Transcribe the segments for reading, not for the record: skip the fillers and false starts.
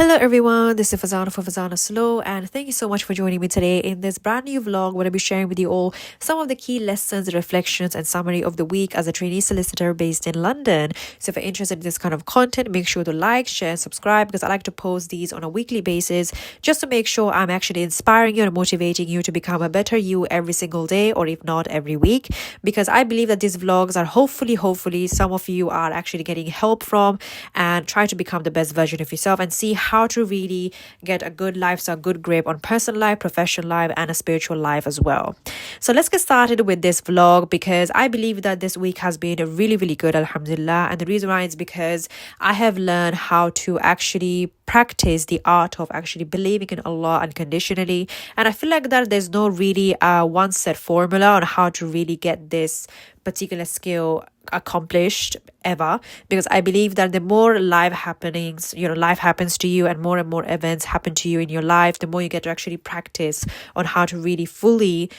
Hello everyone, this is Farzana for Farzana Slow, and thank you so much for joining me today in this brand new vlog where I'll be sharing with you all some of the key lessons, reflections and summary of the week as a trainee solicitor based in London. So if you're interested in this kind of content, make sure to like, share, subscribe, because I like to post these on a weekly basis just to make sure I'm actually inspiring you and motivating you to become a better you every single day, or if not every week, because I believe that these vlogs are hopefully some of you are actually getting help from and try to become the best version of yourself and see how to really get a good lifestyle, good grip on personal life, professional life and a spiritual life as well. So let's get started with this vlog, because I believe that this week has been really good, alhamdulillah. And the reason why is because I have learned how to actually practice the art of actually believing in Allah unconditionally. And I feel like that there's no really one set formula on how to really get this particular skill accomplished ever, because I believe that the more life happens to you and more events happen to you in your life, the more you get to actually practice on how to really fully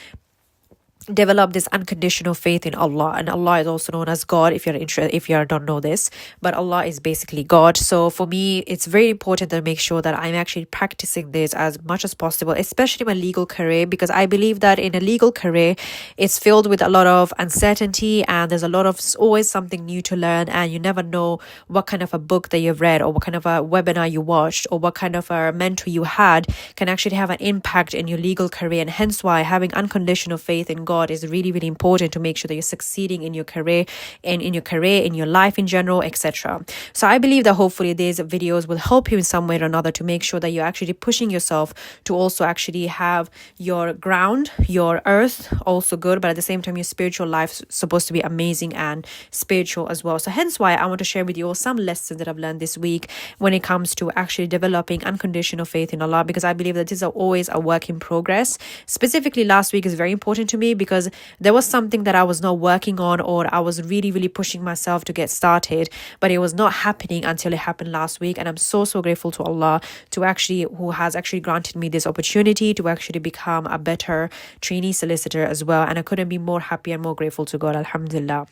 develop this unconditional faith in Allah. And Allah is also known as God, if you don't know this, but Allah is basically God. So for me, it's very important to make sure that I'm actually practicing this as much as possible, especially my legal career, because I believe that in a legal career it's filled with a lot of uncertainty and there's always something new to learn, and you never know what kind of a book that you've read or what kind of a webinar you watched or what kind of a mentor you had can actually have an impact in your legal career. And hence why having unconditional faith in God is really important to make sure that you're succeeding in your career and in your life in general, etc. So I believe that hopefully these videos will help you in some way or another to make sure that you're actually pushing yourself to also actually have your ground, your earth also good, but at the same time your spiritual life supposed to be amazing and spiritual as well. So hence why I want to share with you all some lessons that I've learned this week when it comes to actually developing unconditional faith in Allah, because I believe that this is always a work in progress. Specifically last week is very important to me because there was something that I was not working on, or I was really pushing myself to get started, but it was not happening until it happened last week. And I'm so grateful to Allah who has actually granted me this opportunity to actually become a better trainee solicitor as well. And I couldn't be more happy and more grateful to God, alhamdulillah.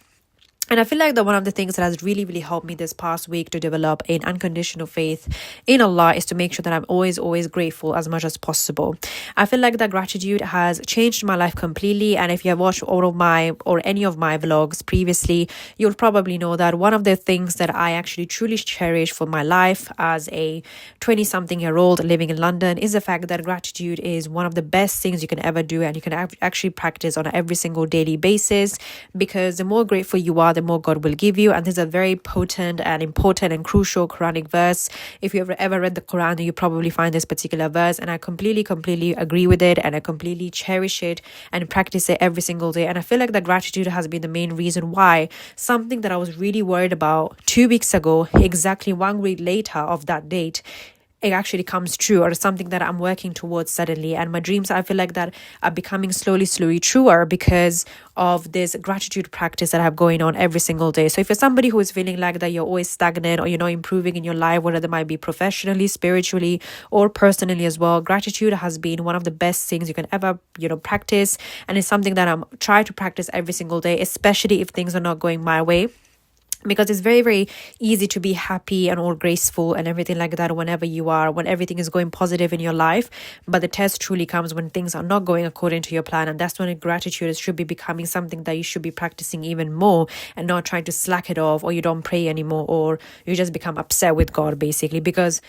And I feel like that one of the things that has really helped me this past week to develop an unconditional faith in Allah is to make sure that I'm always grateful as much as possible. I feel like that gratitude has changed my life completely. And if you have watched all of my or any of my vlogs previously, you'll probably know that one of the things that I actually truly cherish for my life as a 20-something-year-old living in London is the fact that gratitude is one of the best things you can ever do, and you can actually practice on every single daily basis, because the more grateful you are, the more God will give you. And this is a very potent and important and crucial Quranic verse. If you ever read the Quran, you probably find this particular verse, and I completely agree with it, and I completely cherish it and practice it every single day. And I feel like that gratitude has been the main reason why something that I was really worried about 2 weeks ago, exactly 1 week later of that date, it actually comes true, or something that I'm working towards suddenly. And my dreams, I feel like that are becoming slowly truer because of this gratitude practice that I have going on every single day. So if you're somebody who is feeling like that you're always stagnant, or you're not improving in your life, whether that might be professionally, spiritually or personally as well, gratitude has been one of the best things you can ever practice. And it's something that I'm trying to practice every single day, especially if things are not going my way, because it's very easy to be happy and all graceful and everything like that when everything is going positive in your life. But the test truly comes when things are not going according to your plan, and that's when gratitude should be becoming something that you should be practicing even more, and not trying to slack it off, or you don't pray anymore, or you just become upset with God basically, because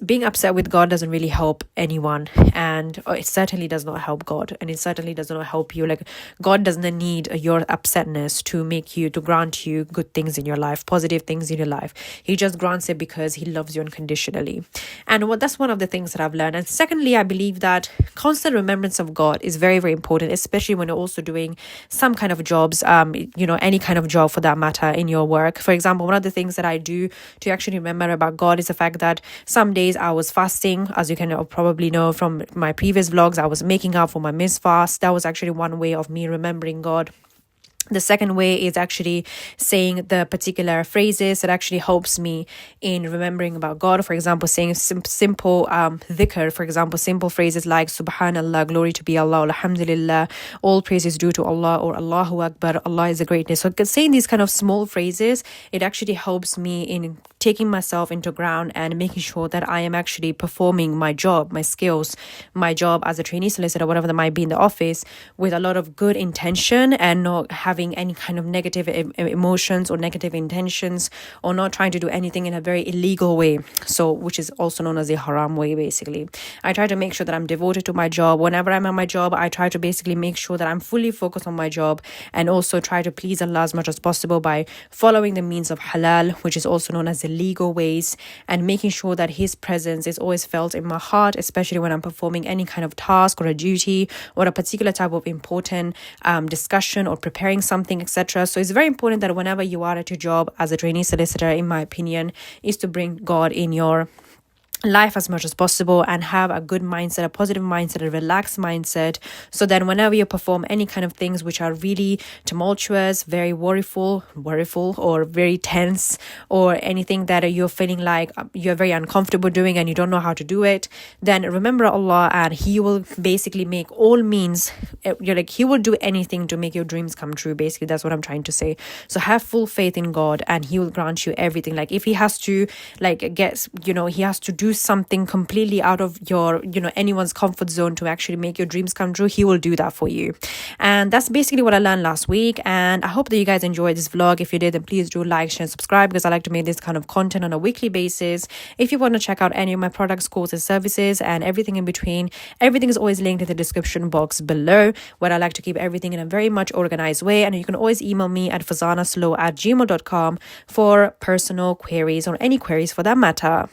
being upset with God doesn't really help anyone, and it certainly does not help God, and it certainly does not help you. Like, God doesn't need your upsetness to grant you good things in your life, positive things in your life. He just grants it because he loves you unconditionally. And that's one of the things that I've learned. And secondly, I believe that constant remembrance of God is very important, especially when you're also doing some kind of jobs, any kind of job for that matter in your work. For example, one of the things that I do to actually remember about God is the fact that some days I was fasting. As you can probably know from my previous vlogs, I was making up for my missed fast. That was actually one way of me remembering God. The second way is actually saying the particular phrases that actually helps me in remembering about God. For example, saying simple dhikr, for example, simple phrases like Subhanallah, glory to be Allah, Alhamdulillah, all praise is due to Allah, or Allahu Akbar, Allah is the greatness. So saying these kind of small phrases, it actually helps me in taking myself into ground and making sure that I am actually performing my job, my skills, my job as a trainee solicitor, whatever that might be in the office, with a lot of good intention and not having any kind of negative emotions or negative intentions, or not trying to do anything in a very illegal way, so which is also known as a haram way. Basically, I try to make sure that I'm devoted to my job. Whenever I'm at my job, I try to basically make sure that I'm fully focused on my job, and also try to please Allah as much as possible by following the means of halal, which is also known as the legal ways, and making sure that his presence is always felt in my heart, especially when I'm performing any kind of task or a duty or a particular type of important discussion or preparing something, etc. So it's very important that whenever you are at your job as a trainee solicitor, in my opinion, is to bring God in your life as much as possible and have a good mindset, a positive mindset, a relaxed mindset, so that whenever you perform any kind of things which are really tumultuous, very worryful or very tense, or anything that you're feeling like you're very uncomfortable doing and you don't know how to do it, then remember Allah, and He will basically make all means, He will do anything to make your dreams come true. Basically, that's what I'm trying to say. So have full faith in God, and He will grant you everything. Like if He has to He has to do something completely out of your anyone's comfort zone to actually make your dreams come true, He will do that for you. And that's basically what I learned last week, and I hope that you guys enjoyed this vlog. If you did, then please do like, share and subscribe, because I like to make this kind of content on a weekly basis. If you want to check out any of my products, courses, services and everything in between, everything is always linked in the description box below, where I like to keep everything in a very much organized way. And you can always email me at farzanaslow@gmail.com for personal queries or any queries for that matter.